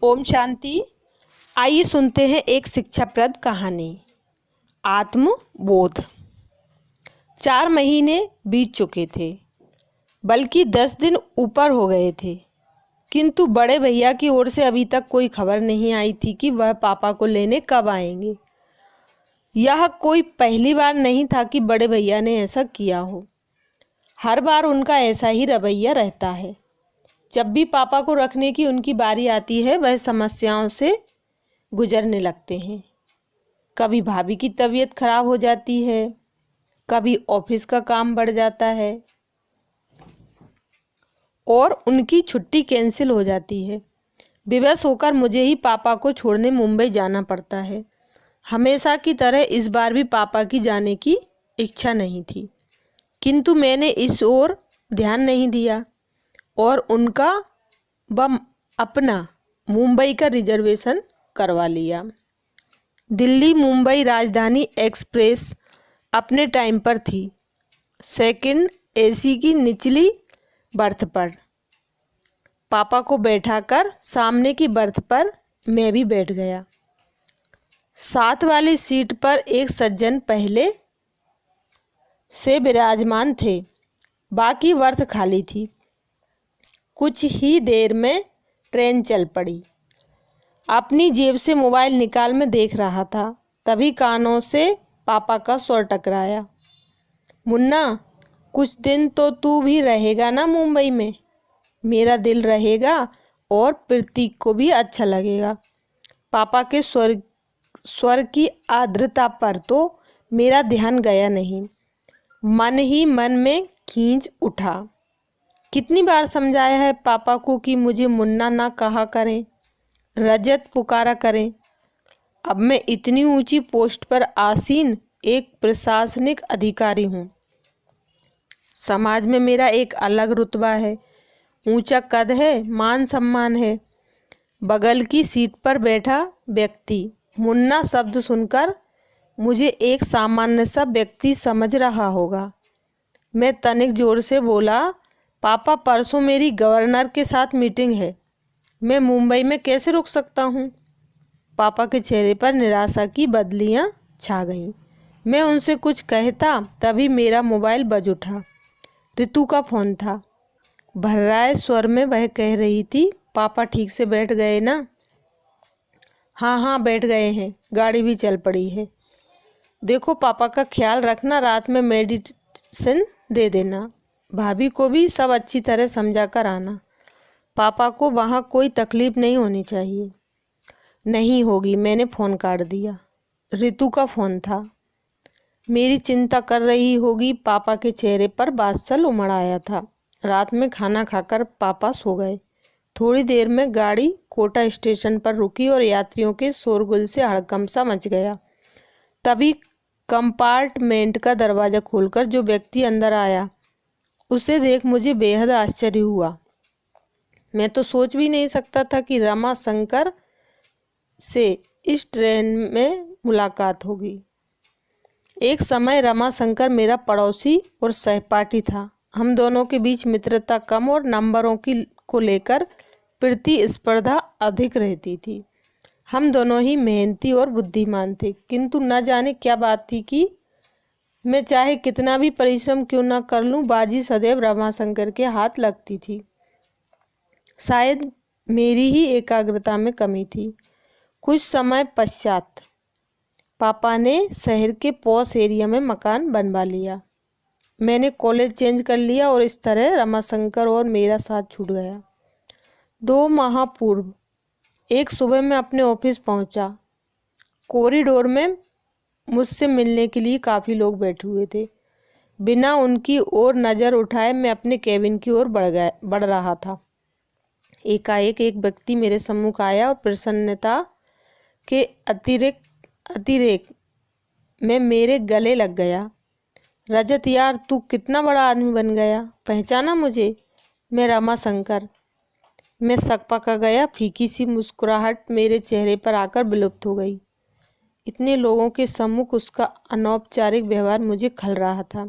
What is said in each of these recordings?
ओम शांति। आइए सुनते हैं एक शिक्षाप्रद कहानी। आत्मबोध। 4 महीने बीत चुके थे, बल्कि 10 दिन ऊपर हो गए थे, किंतु बड़े भैया की ओर से अभी तक कोई खबर नहीं आई थी कि वह पापा को लेने कब आएंगे। यह कोई पहली बार नहीं था कि बड़े भैया ने ऐसा किया हो। हर बार उनका ऐसा ही रवैया रहता है। जब भी पापा को रखने की उनकी बारी आती है, वह समस्याओं से गुजरने लगते हैं। कभी भाभी की तबीयत खराब हो जाती है, कभी ऑफिस का काम बढ़ जाता है और उनकी छुट्टी कैंसिल हो जाती है। विवश होकर मुझे ही पापा को छोड़ने मुंबई जाना पड़ता है। हमेशा की तरह इस बार भी पापा की जाने की इच्छा नहीं थी, किंतु मैंने इस ओर ध्यान नहीं दिया और उनका अपना मुंबई का रिजर्वेशन करवा लिया। दिल्ली मुंबई राजधानी एक्सप्रेस अपने टाइम पर थी। सेकंड एसी की निचली बर्थ पर पापा को बैठाकर सामने की बर्थ पर मैं भी बैठ गया। साथ वाली सीट पर एक सज्जन पहले से विराजमान थे, बाकी बर्थ खाली थी। कुछ ही देर में ट्रेन चल पड़ी। अपनी जेब से मोबाइल निकाल में देख रहा था, तभी कानों से पापा का स्वर टकराया। मुन्ना, कुछ दिन तो तू भी रहेगा ना मुंबई में? मेरा दिल रहेगा और प्रतीक को भी अच्छा लगेगा। पापा के स्वर की आर्द्रता पर तो मेरा ध्यान गया नहीं। मन ही मन में खींच उठा। कितनी बार समझाया है पापा को कि मुझे मुन्ना ना कहा करें, रजत पुकारा करें। अब मैं इतनी ऊंची पोस्ट पर आसीन एक प्रशासनिक अधिकारी हूँ। समाज में मेरा एक अलग रुतबा है, ऊंचा कद है, मान सम्मान है। बगल की सीट पर बैठा व्यक्ति मुन्ना शब्द सुनकर मुझे एक सामान्य सा व्यक्ति समझ रहा होगा। मैं तनिक जोर से बोला, पापा, परसों मेरी गवर्नर के साथ मीटिंग है, मैं मुंबई में कैसे रुक सकता हूँ? पापा के चेहरे पर निराशा की बदलियाँ छा गईं। मैं उनसे कुछ कहता तभी मेरा मोबाइल बज उठा। ऋतु का फ़ोन था। भर्राए स्वर में वह कह रही थी, पापा ठीक से बैठ गए ना? हाँ, बैठ गए हैं, गाड़ी भी चल पड़ी है। देखो, पापा का ख्याल रखना, रात में मेडिसिन दे देना। भाभी को भी सब अच्छी तरह समझा कर आना। पापा को वहाँ कोई तकलीफ नहीं होनी चाहिए। नहीं होगी, मैंने फ़ोन काट दिया। ऋतु का फ़ोन था। मेरी चिंता कर रही होगी। पापा के चेहरे पर बादल उमड़ आया था। रात में खाना खाकर पापा सो गए। थोड़ी देर में गाड़ी कोटा स्टेशन पर रुकी और यात्रियों के शोरगुल से हड़कंप सा मच गया। तभी कंपार्टमेंट का दरवाज़ा खोलकर जो व्यक्ति अंदर आया, उसे देख मुझे बेहद आश्चर्य हुआ। मैं तो सोच भी नहीं सकता था कि रमा शंकर से इस ट्रेन में मुलाकात होगी। एक समय रमा शंकर मेरा पड़ोसी और सहपाठी था। हम दोनों के बीच मित्रता कम और नंबरों को लेकर प्रतिस्पर्धा अधिक रहती थी। हम दोनों ही मेहनती और बुद्धिमान थे, किंतु न जाने क्या बात थी कि मैं चाहे कितना भी परिश्रम क्यों न कर लूं, बाजी सदैव रमाशंकर के हाथ लगती थी। शायद मेरी ही एकाग्रता में कमी थी। कुछ समय पश्चात पापा ने शहर के पॉश एरिया में मकान बनवा लिया। मैंने कॉलेज चेंज कर लिया और इस तरह रमाशंकर और मेरा साथ छूट गया। 2 माह पूर्व एक सुबह मैं अपने ऑफिस पहुंचा। कॉरिडोर में मुझसे मिलने के लिए काफ़ी लोग बैठे हुए थे। बिना उनकी ओर नज़र उठाए मैं अपने केबिन की ओर बढ़ रहा था। एकाएक एक व्यक्ति मेरे सम्मुख आया और प्रसन्नता के अतिरेक में मेरे गले लग गया। रजत यार, तू कितना बड़ा आदमी बन गया, पहचाना मुझे? मैं रमा शंकर। मैं सकपका गया। फीकी सी मुस्कुराहट मेरे चेहरे पर आकर विलुप्त हो गई। इतने लोगों के सम्मुख उसका अनौपचारिक व्यवहार मुझे खल रहा था।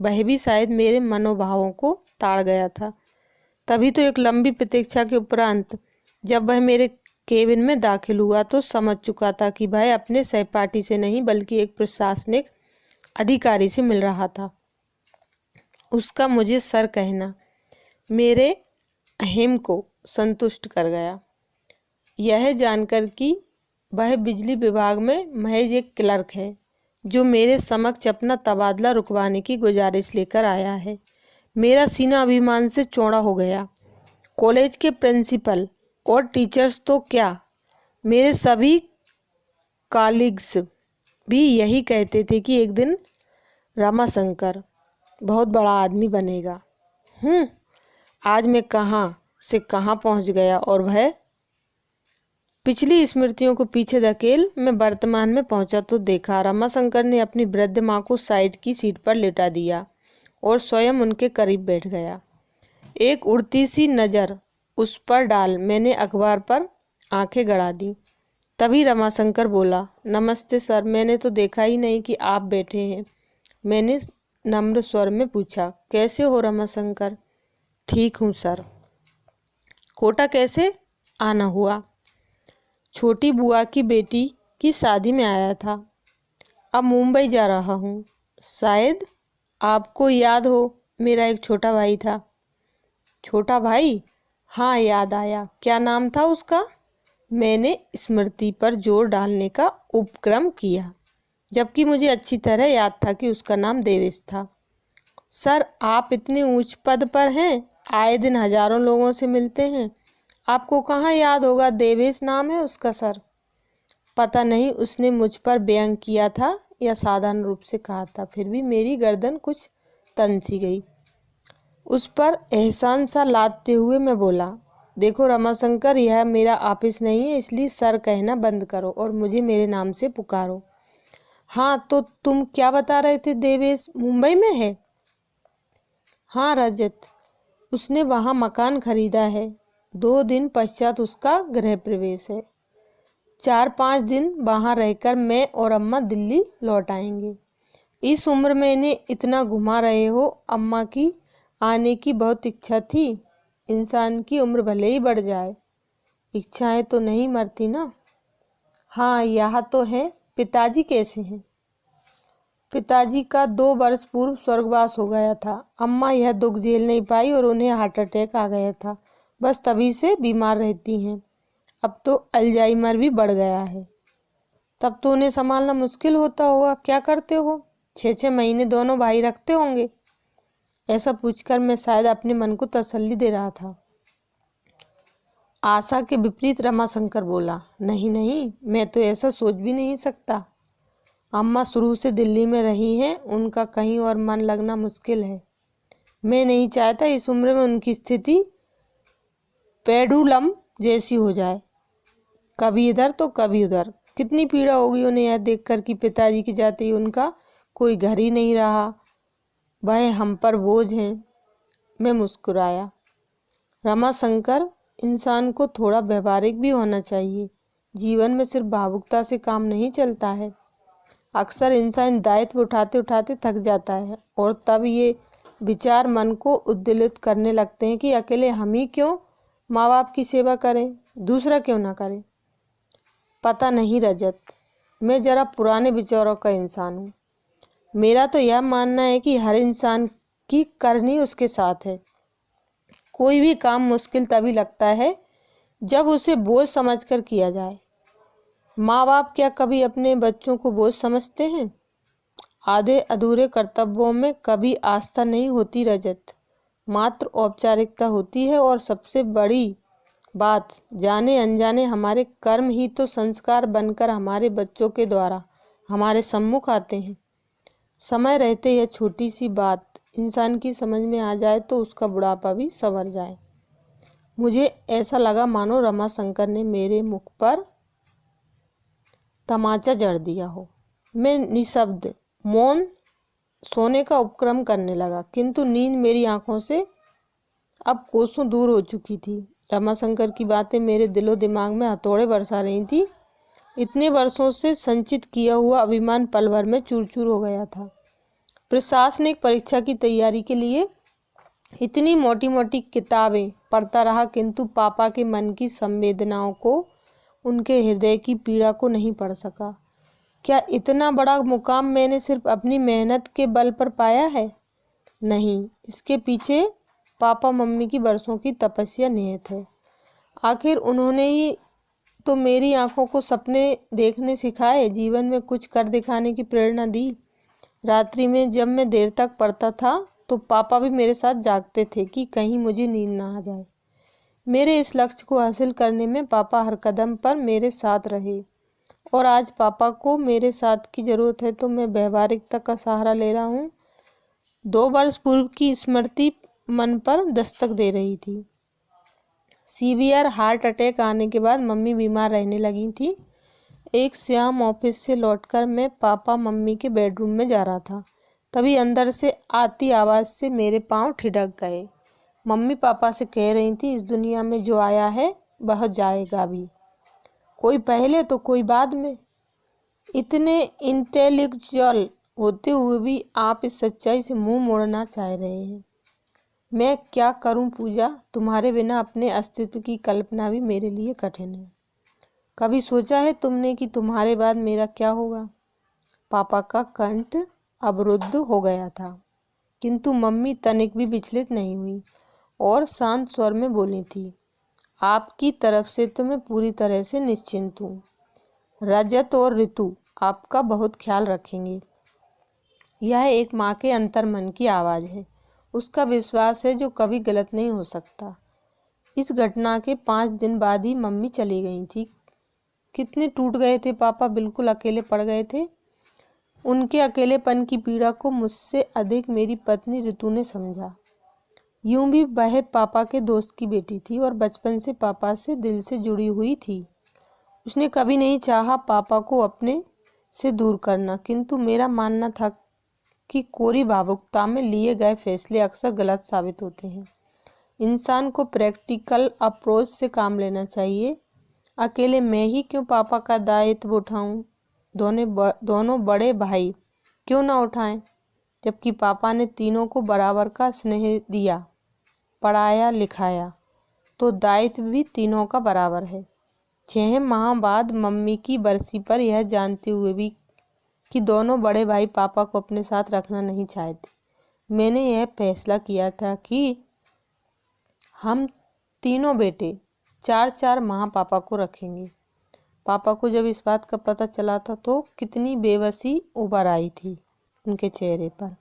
वह भी शायद मेरे मनोभावों को ताड़ गया था। तभी तो एक लंबी प्रतीक्षा के उपरांत जब वह मेरे केबिन में दाखिल हुआ तो समझ चुका था कि भाई अपने सहपाठी से नहीं बल्कि एक प्रशासनिक अधिकारी से मिल रहा था। उसका मुझे सर कहना मेरे अहम को संतुष्ट कर गया, यह जानकर कि वह बिजली विभाग में महज एक क्लर्क है जो मेरे समक्ष अपना तबादला रुकवाने की गुजारिश लेकर आया है। मेरा सीना अभिमान से चौड़ा हो गया। कॉलेज के प्रिंसिपल और टीचर्स तो क्या, मेरे सभी कॉलीग्स भी यही कहते थे कि एक दिन रमाशंकर बहुत बड़ा आदमी बनेगा। आज मैं कहाँ से कहाँ पहुँच गया और वह पिछली स्मृतियों को पीछे धकेल मैं वर्तमान में पहुंचा तो देखा रमाशंकर ने अपनी वृद्ध माँ को साइड की सीट पर लेटा दिया और स्वयं उनके करीब बैठ गया। एक उड़ती सी नज़र उस पर डाल मैंने अखबार पर आंखें गड़ा दी। तभी रमाशंकर बोला, नमस्ते सर, मैंने तो देखा ही नहीं कि आप बैठे हैं। मैंने नम्र स्वर में पूछा, कैसे हो रमाशंकर? ठीक हूँ सर। कोटा कैसे आना हुआ? छोटी बुआ की बेटी की शादी में आया था, अब मुंबई जा रहा हूँ। शायद आपको याद हो, मेरा एक छोटा भाई था। छोटा भाई? हाँ, याद आया। क्या नाम था उसका? मैंने स्मृति पर जोर डालने का उपक्रम किया, जबकि मुझे अच्छी तरह याद था कि उसका नाम देवेश था। सर, आप इतने ऊंच पद पर हैं, आए दिन हजारों लोगों से मिलते हैं, आपको कहाँ याद होगा देवेश नाम है उसका सर। पता नहीं उसने मुझ पर व्यंग किया था या साधारण रूप से कहा था, फिर भी मेरी गर्दन कुछ तन सी गई। उस पर एहसान सा लादते हुए मैं बोला, देखो रमाशंकर, यह मेरा ऑफिस नहीं है, इसलिए सर कहना बंद करो और मुझे मेरे नाम से पुकारो। हाँ, तो तुम क्या बता रहे थे? देवेश मुंबई में है? हाँ रजत, उसने वहाँ मकान खरीदा है। 2 दिन पश्चात उसका गृह प्रवेश है। 4-5 दिन वहाँ रहकर मैं और अम्मा दिल्ली लौट आएंगे। इस उम्र में इन्हें इतना घुमा रहे हो। अम्मा की आने की बहुत इच्छा थी। इंसान की उम्र भले ही बढ़ जाए, इच्छाएं तो नहीं मरती ना। हाँ, यह तो है। पिताजी कैसे हैं? पिताजी का 2 वर्ष पूर्व स्वर्गवास हो गया था। अम्मा यह दुख झेल नहीं पाई और उन्हें हार्ट अटैक आ गया था, बस तभी से बीमार रहती हैं। अब तो अल्जाइमर भी बढ़ गया है। तब तो उन्हें संभालना मुश्किल होता होगा। क्या करते हो? 6-6 महीने दोनों भाई रखते होंगे। ऐसा पूछकर मैं शायद अपने मन को तसल्ली दे रहा था। आशा के विपरीत रमाशंकर बोला, नहीं नहीं, मैं तो ऐसा सोच भी नहीं सकता। अम्मा शुरू से दिल्ली में रही हैं, उनका कहीं और मन लगना मुश्किल है। मैं नहीं चाहता इस उम्र में उनकी स्थिति पेंडुलम जैसी हो जाए, कभी इधर तो कभी उधर। कितनी पीड़ा होगी उन्हें यह देखकर कि पिताजी के जाते ही उनका कोई घर ही नहीं रहा, वह हम पर बोझ हैं। मैं मुस्कुराया। रमाशंकर, इंसान को थोड़ा व्यवहारिक भी होना चाहिए। जीवन में सिर्फ भावुकता से काम नहीं चलता है। अक्सर इंसान दायित्व उठाते उठाते थक जाता है और तब ये विचार मन को उद्वेलित करने लगते हैं कि अकेले हम ही क्यों माँ बाप की सेवा करें, दूसरा क्यों ना करे। पता नहीं रजत, मैं ज़रा पुराने विचारों का इंसान हूँ। मेरा तो यह मानना है कि हर इंसान की करनी उसके साथ है। कोई भी काम मुश्किल तभी लगता है जब उसे बोझ समझकर किया जाए। माँ बाप क्या कभी अपने बच्चों को बोझ समझते हैं? आधे अधूरे कर्तव्यों में कभी आस्था नहीं होती रजत, मात्र औपचारिकता होती है। और सबसे बड़ी बात, जाने अनजाने हमारे कर्म ही तो संस्कार बनकर हमारे बच्चों के द्वारा हमारे सम्मुख आते हैं। समय रहते यह छोटी सी बात इंसान की समझ में आ जाए तो उसका बुढ़ापा भी संवर जाए। मुझे ऐसा लगा मानो रमाशंकर ने मेरे मुख पर तमाचा जड़ दिया हो। मैं निशब्द मौन सोने का उपक्रम करने लगा, किंतु नींद मेरी आंखों से अब कोसों दूर हो चुकी थी। रमाशंकर की बातें मेरे दिलो दिमाग में हथौड़े बरसा रही थी। इतने वर्षों से संचित किया हुआ अभिमान पल भर में चूर चूर हो गया था। प्रशासनिक परीक्षा की तैयारी के लिए इतनी मोटी मोटी किताबें पढ़ता रहा, किंतु पापा के मन की संवेदनाओं को उनके हृदय की पीड़ा को नहीं पढ़ सका। क्या इतना बड़ा मुकाम मैंने सिर्फ अपनी मेहनत के बल पर पाया है? नहीं, इसके पीछे पापा मम्मी की बरसों की तपस्या निहित है। आखिर उन्होंने ही तो मेरी आंखों को सपने देखने सिखाए, जीवन में कुछ कर दिखाने की प्रेरणा दी। रात्रि में जब मैं देर तक पढ़ता था तो पापा भी मेरे साथ जागते थे कि कहीं मुझे नींद ना आ जाए। मेरे इस लक्ष्य को हासिल करने में पापा हर कदम पर मेरे साथ रहे और आज पापा को मेरे साथ की ज़रूरत है तो मैं व्यवहारिकता का सहारा ले रहा हूँ। 2 वर्ष पूर्व की स्मृति मन पर दस्तक दे रही थी। सीवियर हार्ट अटैक आने के बाद मम्मी बीमार रहने लगी थी। एक शाम ऑफिस से लौटकर मैं पापा मम्मी के बेडरूम में जा रहा था, तभी अंदर से आती आवाज़ से मेरे पांव ठिठक गए। मम्मी पापा से कह रही थी, इस दुनिया में जो आया है वह जाएगा भी, कोई पहले तो कोई बाद में। इतने इंटेलेक्चुअल होते हुए भी आप इस सच्चाई से मुंह मोड़ना चाह रहे हैं। मैं क्या करूं पूजा, तुम्हारे बिना अपने अस्तित्व की कल्पना भी मेरे लिए कठिन है। कभी सोचा है तुमने कि तुम्हारे बाद मेरा क्या होगा? पापा का कंठ अवरुद्ध हो गया था, किंतु मम्मी तनिक भी विचलित नहीं हुई और शांत स्वर में बोली थी, आपकी तरफ से तो मैं पूरी तरह से निश्चिंत हूँ। रजत और ऋतु आपका बहुत ख्याल रखेंगे। यह एक माँ के अंतर्मन की आवाज़ है, उसका विश्वास है जो कभी गलत नहीं हो सकता। इस घटना के 5 दिन बाद ही मम्मी चली गई थी। कितने टूट गए थे पापा, बिल्कुल अकेले पड़ गए थे। उनके अकेलेपन की पीड़ा को मुझसे अधिक मेरी पत्नी ऋतु ने समझा। यूं भी वह पापा के दोस्त की बेटी थी और बचपन से पापा से दिल से जुड़ी हुई थी। उसने कभी नहीं चाहा पापा को अपने से दूर करना, किंतु मेरा मानना था कि कोरी भावुकता में लिए गए फैसले अक्सर गलत साबित होते हैं। इंसान को प्रैक्टिकल अप्रोच से काम लेना चाहिए। अकेले मैं ही क्यों पापा का दायित्व उठाऊं? दोनों बड़े भाई क्यों ना उठाएं? जबकि पापा ने तीनों को बराबर का स्नेह दिया, पढ़ाया लिखाया, तो दायित्व भी तीनों का बराबर है। 6 माह बाद मम्मी की बरसी पर यह जानते हुए भी कि दोनों बड़े भाई पापा को अपने साथ रखना नहीं चाहते, मैंने यह फैसला किया था कि हम तीनों बेटे 4-4 माह पापा को रखेंगे। पापा को जब इस बात का पता चला था तो कितनी बेबसी उभर आई थी उनके चेहरे पर।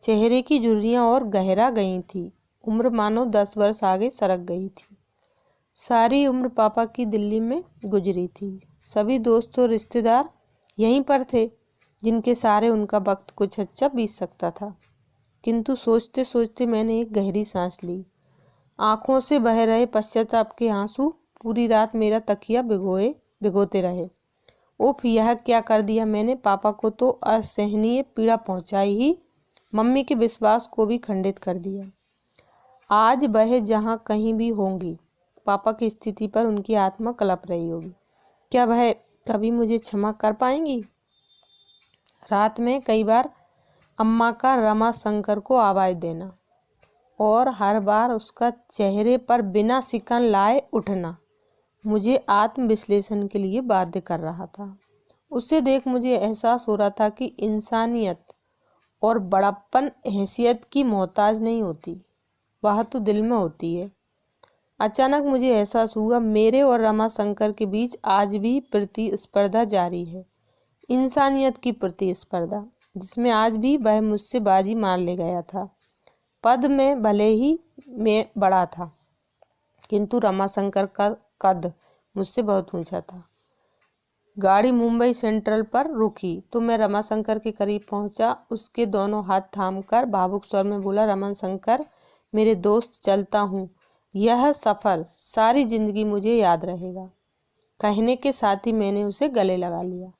चेहरे की झुर्रियाँ और गहरा गई थी, उम्र मानो 10 वर्ष आगे सरक गई थी। सारी उम्र पापा की दिल्ली में गुजरी थी। सभी दोस्त और रिश्तेदार यहीं पर थे जिनके सहारे उनका वक्त कुछ अच्छा बीत सकता था। किंतु सोचते सोचते मैंने एक गहरी सांस ली। आंखों से बह रहे पश्चाताप के आंसू पूरी रात मेरा तकिया भिगोते रहे। उफ, यह क्या कर दिया मैंने? पापा को तो असहनीय पीड़ा पहुंचाई ही, मम्मी के विश्वास को भी खंडित कर दिया। आज वह जहाँ कहीं भी होंगी, पापा की स्थिति पर उनकी आत्मा कलप रही होगी। क्या वह कभी मुझे क्षमा कर पाएंगी? रात में कई बार अम्मा का रमा शंकर को आवाज़ देना और हर बार उसका चेहरे पर बिना सिकन लाए उठना मुझे आत्मविश्लेषण के लिए बाध्य कर रहा था। उसे देख मुझे एहसास हो रहा था कि इंसानियत और बड़प्पन हैसियत की मोहताज नहीं होती, वह तो दिल में होती है। अचानक मुझे एहसास हुआ मेरे और रमा शंकर के बीच आज भी प्रतिस्पर्धा जारी है, इंसानियत की प्रतिस्पर्धा, जिसमें आज भी वह मुझसे बाजी मार ले गया था। पद में भले ही मैं बड़ा था, किंतु रमाशंकर का कद मुझसे बहुत ऊंचा था। गाड़ी मुंबई सेंट्रल पर रुकी तो मैं रमाशंकर के करीब पहुंचा। उसके दोनों हाथ थामकर भावुक स्वर में बोला, रमाशंकर मेरे दोस्त, चलता हूँ, यह सफ़र सारी जिंदगी मुझे याद रहेगा। कहने के साथ ही मैंने उसे गले लगा लिया।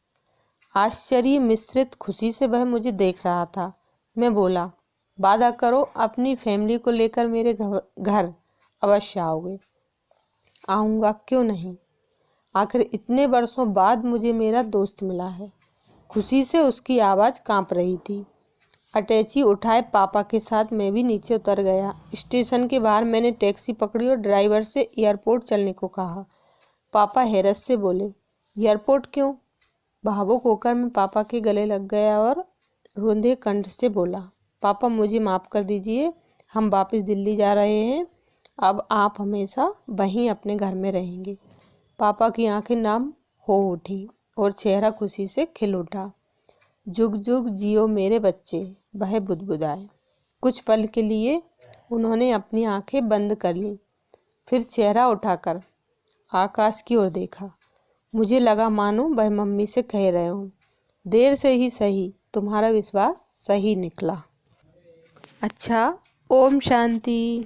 आश्चर्य मिश्रित खुशी से वह मुझे देख रहा था। मैं बोला, वादा करो अपनी फैमिली को लेकर मेरे घर अवश्य आओगे। आऊँगा, क्यों नहीं, आखिर इतने वर्षों बाद मुझे मेरा दोस्त मिला है। खुशी से उसकी आवाज़ कांप रही थी। अटैची उठाए पापा के साथ मैं भी नीचे उतर गया। स्टेशन के बाहर मैंने टैक्सी पकड़ी और ड्राइवर से एयरपोर्ट चलने को कहा। पापा हैरत से बोले, एयरपोर्ट क्यों? भावुक होकर मैं पापा के गले लग गया और रुंधे कंठ से बोला, पापा मुझे माफ़ कर दीजिए, हम वापस दिल्ली जा रहे हैं। अब आप हमेशा वहीं अपने घर में रहेंगे। पापा की आंखें नम हो उठी और चेहरा खुशी से खिल उठा। जुग जुग जियो मेरे बच्चे, वह बुदबुदाए। कुछ पल के लिए उन्होंने अपनी आंखें बंद कर लीं, फिर चेहरा उठाकर आकाश की ओर देखा। मुझे लगा मानो वह मम्मी से कह रहे हों, देर से ही सही, तुम्हारा विश्वास सही निकला। अच्छा, ओम शांति।